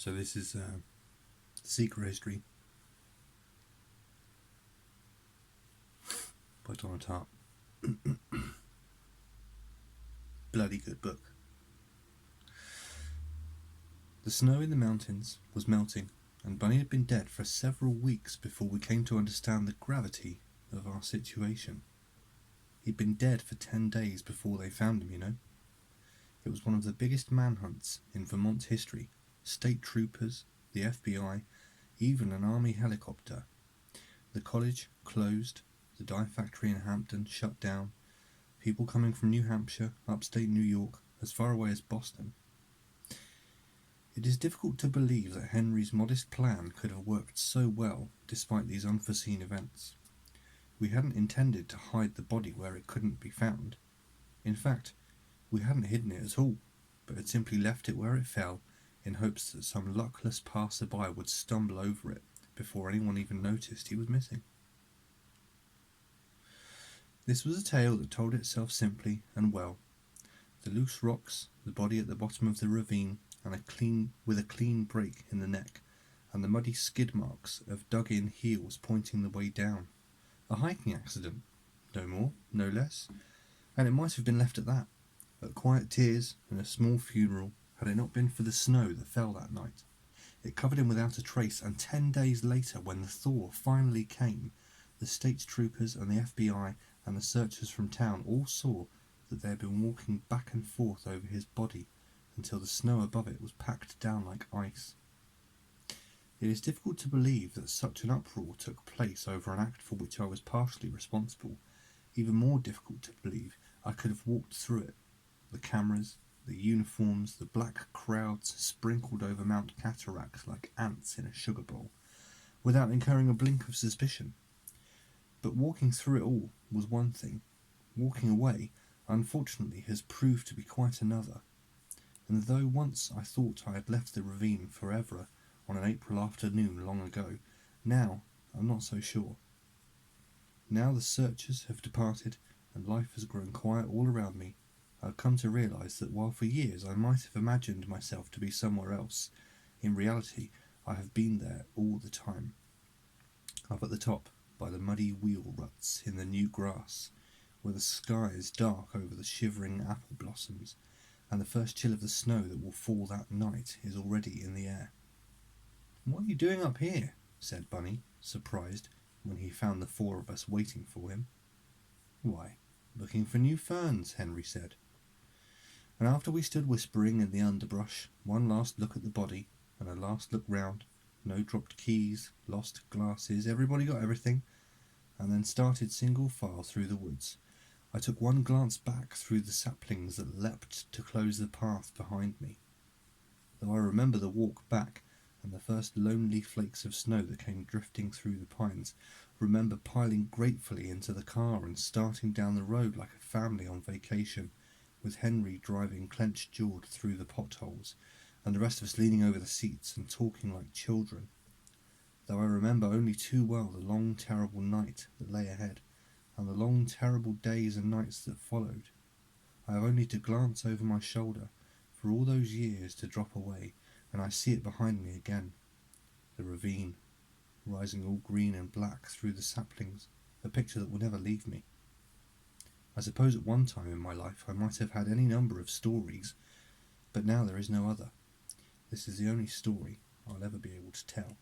So this is Secret History by Donna Tartt. Bloody good book. The snow in the mountains was melting, and Bunny had been dead for several weeks before we came to understand the gravity of our situation. He'd been dead for 10 days before they found him, you know. It was one of the biggest manhunts in Vermont's history. State troopers, the FBI, even an army helicopter. The college closed, the dye factory in Hampton shut down, people coming from New Hampshire, upstate New York, as far away as Boston. It is difficult to believe that Henry's modest plan could have worked so well despite these unforeseen events. We hadn't intended to hide the body where it couldn't be found. In fact, we hadn't hidden it at all, but had simply left it where it fell in hopes that some luckless passerby would stumble over it before anyone even noticed he was missing. This was a tale that told itself simply and well. The loose rocks, the body at the bottom of the ravine, and with a clean break in the neck, and the muddy skid marks of dug-in heels pointing the way down. A hiking accident, no more, no less, and it might have been left at that, at quiet tears and a small funeral, had it not been for the snow that fell that night. It covered him without a trace, and 10 days later, when the thaw finally came, the state troopers and the FBI and the searchers from town all saw that they had been walking back and forth over his body until the snow above it was packed down like ice. It is difficult to believe that such an uproar took place over an act for which I was partially responsible. Even more difficult to believe I could have walked through it. The cameras, the uniforms, the black crowds sprinkled over Mount Cataract like ants in a sugar bowl, without incurring a blink of suspicion. But walking through it all was one thing. Walking away, unfortunately, has proved to be quite another. And though once I thought I had left the ravine forever on an April afternoon long ago, now I'm not so sure. Now the searchers have departed and life has grown quiet all around me, I've come to realise that while for years I might have imagined myself to be somewhere else, in reality I have been there all the time. Up at the top, by the muddy wheel ruts in the new grass, where the sky is dark over the shivering apple blossoms, and the first chill of the snow that will fall that night is already in the air. "What are you doing up here?" said Bunny, surprised, when he found the four of us waiting for him. "Why, looking for new ferns," Henry said. And after we stood whispering in the underbrush, one last look at the body, and a last look round, no dropped keys, lost glasses, everybody got everything, and then started single file through the woods, I took one glance back through the saplings that leapt to close the path behind me. Though I remember the walk back and the first lonely flakes of snow that came drifting through the pines, remember piling gratefully into the car and starting down the road like a family on vacation, with Henry driving clenched-jawed through the potholes, and the rest of us leaning over the seats and talking like children. Though I remember only too well the long terrible night that lay ahead, and the long terrible days and nights that followed. I have only to glance over my shoulder for all those years to drop away, and I see it behind me again. The ravine, rising all green and black through the saplings, a picture that will never leave me. I suppose at one time in my life I might have had any number of stories, but now there is no other. This is the only story I'll ever be able to tell.